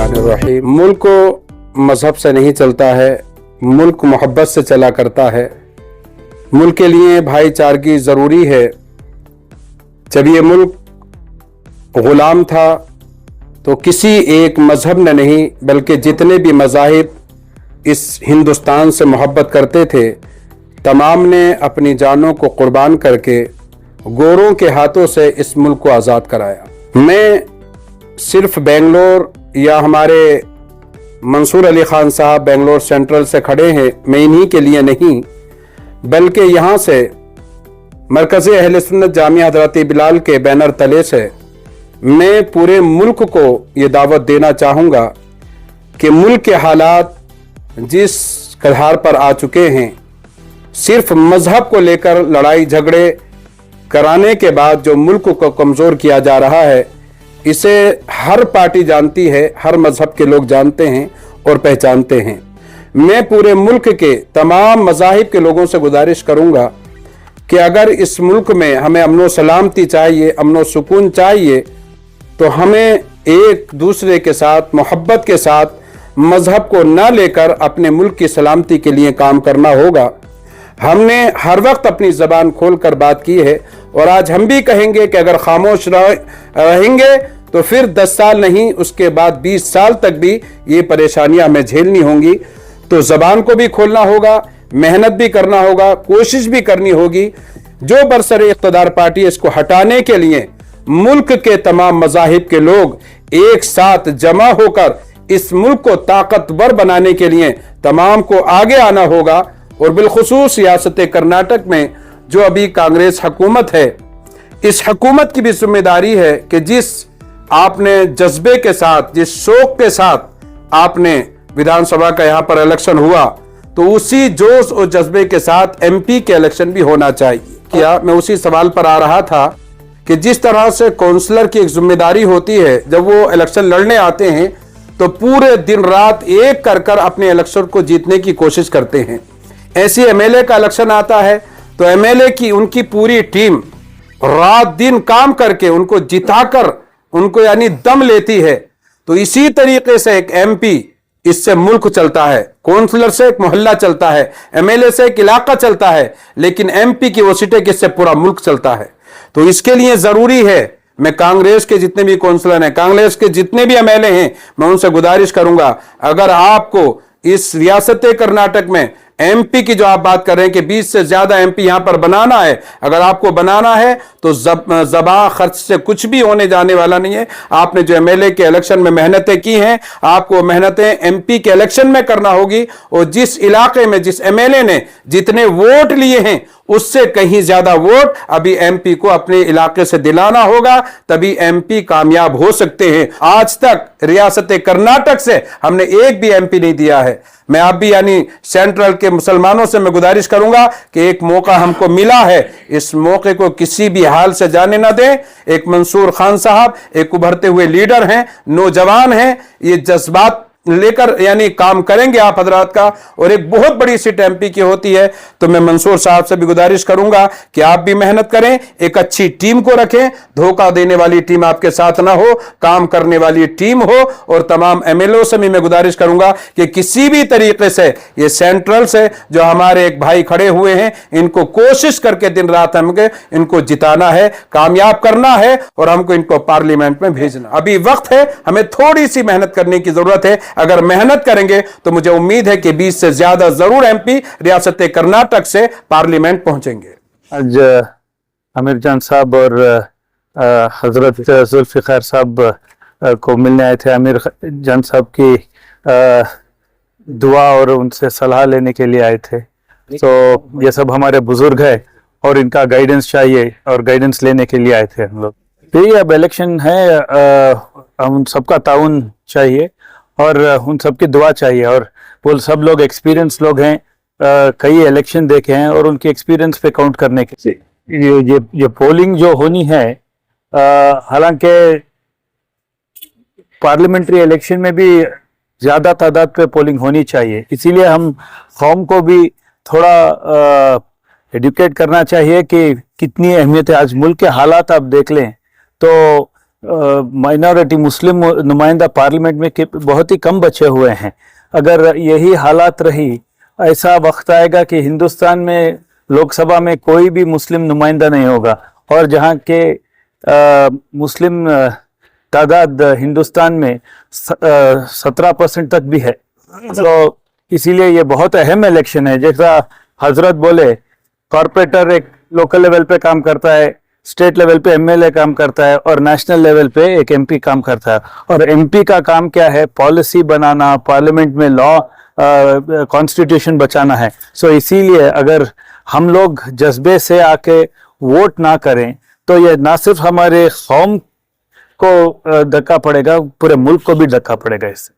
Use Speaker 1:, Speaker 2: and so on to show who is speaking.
Speaker 1: बिस्मिल्लाहिर्रहमानिर्रहीम। मुल्क को मजहब से नहीं चलता है, मुल्क मोहब्बत से चला करता है। मुल्क के लिए भाईचारगी ज़रूरी है। जब ये मुल्क ग़ुलाम था तो किसी एक मजहब ने नहीं बल्कि जितने भी मज़ाहिब इस हिंदुस्तान से मोहब्बत करते थे तमाम ने अपनी जानों को कुर्बान करके गोरों के हाथों से इस मुल्क को आज़ाद कराया। मैं सिर्फ बेंगलोर या हमारे मंसूर अली खान साहब बेंगलोर सेंट्रल से खड़े हैं, मैं इन्हीं के लिए नहीं बल्कि यहाँ से मरकज़ अहले सुन्नत जामिया हज़रत बिलाल के बैनर तले से मैं पूरे मुल्क को ये दावत देना चाहूँगा कि मुल्क के हालात जिस कगार पर आ चुके हैं, सिर्फ मजहब को लेकर लड़ाई झगड़े कराने के बाद जो मुल्क को कमज़ोर किया जा रहा है, इसे हर पार्टी जानती है, हर मजहब के लोग जानते हैं और पहचानते हैं। मैं पूरे मुल्क के तमाम मज़ाहिब के लोगों से गुजारिश करूंगा कि अगर इस मुल्क में हमें अमन सलामती चाहिए, अमन सुकून चाहिए, तो हमें एक दूसरे के साथ मोहब्बत के साथ मजहब को न लेकर अपने मुल्क की सलामती के लिए काम करना होगा। हमने हर वक्त अपनी ज़बान खोल कर बात की है और आज हम भी कहेंगे कि अगर खामोश रहेंगे तो फिर 10 साल नहीं, उसके बाद 20 साल तक भी ये परेशानियां हमें झेलनी होंगी। तो ज़बान को भी खोलना होगा, मेहनत भी करना होगा, कोशिश भी करनी होगी। जो बरसरे इक़्तिदार पार्टी इसको हटाने के लिए मुल्क के तमाम मज़ाहिब के लोग एक साथ जमा होकर इस मुल्क को ताकतवर बनाने के लिए तमाम को आगे आना होगा। और बिलखुसूस रियासत कर्नाटक में जो अभी कांग्रेस हुकूमत है, इस हुकूमत की भी जिम्मेदारी है कि जिस आपने जज्बे के साथ, जिस शौक के साथ आपने विधानसभा का यहाँ पर इलेक्शन हुआ, तो उसी जोश और जज्बे के साथ एमपी के इलेक्शन भी होना चाहिए। क्या मैं उसी सवाल पर आ रहा था कि जिस तरह से काउंसलर की एक जिम्मेदारी होती है, जब वो इलेक्शन लड़ने आते हैं तो पूरे दिन रात एक कर अपने इलेक्शन को जीतने की कोशिश करते हैं। ऐसी एमएलए का इलेक्शन आता है तो एमएलए की उनकी पूरी टीम रात दिन काम करके उनको जिताकर उनको यानी दम लेती है। तो इसी तरीके से एक एमपी, इससे मुल्क चलता है, काउंसलर से एक मोहल्ला चलता है, एमएलए से एक इलाका चलता है, लेकिन एमपी की वो सीटें किससे पूरा मुल्क चलता है। तो इसके लिए जरूरी है, मैं कांग्रेस के जितने भी काउंसलर हैं, कांग्रेस के जितने भी एमएलए हैं, मैं उनसे गुजारिश करूंगा, अगर आपको इस रियासत कर्नाटक में एमपी की जो आप बात कर रहे हैं कि 20 से ज्यादा एमपी यहां पर बनाना है, अगर आपको बनाना है तो ज़बा खर्च से कुछ भी होने जाने वाला नहीं है। आपने जो एमएलए के इलेक्शन में मेहनतें की हैं, आपको मेहनतें एमपी के इलेक्शन में करना होगी। और जिस इलाके में जिस एमएलए ने जितने वोट लिए हैं उससे कहीं ज्यादा वोट अभी एमपी को अपने इलाके से दिलाना होगा, तभी एमपी कामयाब हो सकते हैं। आज तक रियासत कर्नाटक से हमने एक भी एमपी नहीं दिया है। मैं आप भी यानी सेंट्रल के मुसलमानों से मैं गुजारिश करूंगा कि एक मौका हमको मिला है, इस मौके को किसी भी हाल से जाने ना दें। एक मंसूर खान साहब एक उभरते हुए लीडर हैं, नौजवान हैं, ये जज्बात लेकर यानी काम करेंगे आप हजरात का, और एक बहुत बड़ी सीट एमपी की होती है। तो मैं मंसूर साहब से भी गुजारिश करूंगा कि आप भी मेहनत करें, एक अच्छी टीम को रखें, धोखा देने वाली टीम आपके साथ ना हो, काम करने वाली टीम हो। और तमाम एमएलए से भी मैं गुजारिश करूंगा कि किसी भी तरीके से ये सेंट्रल से जो हमारे एक भाई खड़े हुए हैं, इनको कोशिश करके दिन रात हमको इनको जिताना है, कामयाब करना है और हमको इनको पार्लियामेंट में भेजना। अभी वक्त है, हमें थोड़ी सी मेहनत करने की जरूरत है। अगर मेहनत करेंगे तो मुझे उम्मीद है कि 20 से ज्यादा जरूर एमपी रियासत कर्नाटक से पार्लियामेंट पहुंचेंगे।
Speaker 2: आज आमिर जान साहब और हजरत जुल्फिकार साहब को मिलने आए थे। आमिर जान साहब की दुआ और उनसे सलाह लेने के लिए आए थे। तो ये सब हमारे बुजुर्ग हैं और इनका गाइडेंस चाहिए और गाइडेंस लेने के लिए आए थे हम लोग। फिर अब इलेक्शन है, उन सबका ताउन चाहिए और उन सबकी दुआ चाहिए। और वो सब लोग एक्सपीरियंस लोग हैं, कई इलेक्शन देखे हैं और उनके एक्सपीरियंस पे काउंट करने के ये पोलिंग जो होनी है, हालांकि पार्लियामेंट्री इलेक्शन में भी ज्यादा तादाद पे पोलिंग होनी चाहिए, इसीलिए हम कौम को भी थोड़ा एडुकेट करना चाहिए कि कितनी अहमियत है। आज मुल्क के हालात आप देख लें तो माइनॉरिटी मुस्लिम नुमाइंदा पार्लियामेंट में बहुत ही कम बचे हुए हैं। अगर यही हालात रही, ऐसा वक्त आएगा कि हिंदुस्तान में लोकसभा में कोई भी मुस्लिम नुमाइंदा नहीं होगा, और जहाँ के मुस्लिम तादाद हिंदुस्तान में 17% तक भी है। तो इसीलिए ये बहुत अहम इलेक्शन है। जैसा हजरत बोले, कॉर्पोरेटर एक लोकल लेवल पे काम करता है, स्टेट लेवल पे एमएलए काम करता है, और नेशनल लेवल पे एक एमपी काम करता है। और एमपी का काम क्या है? पॉलिसी बनाना, पार्लियामेंट में लॉ कॉन्स्टिट्यूशन बचाना है। सो इसीलिए अगर हम लोग जज्बे से आके वोट ना करें तो ये ना सिर्फ हमारे कौम को धक्का पड़ेगा, पूरे मुल्क को भी धक्का पड़ेगा इससे।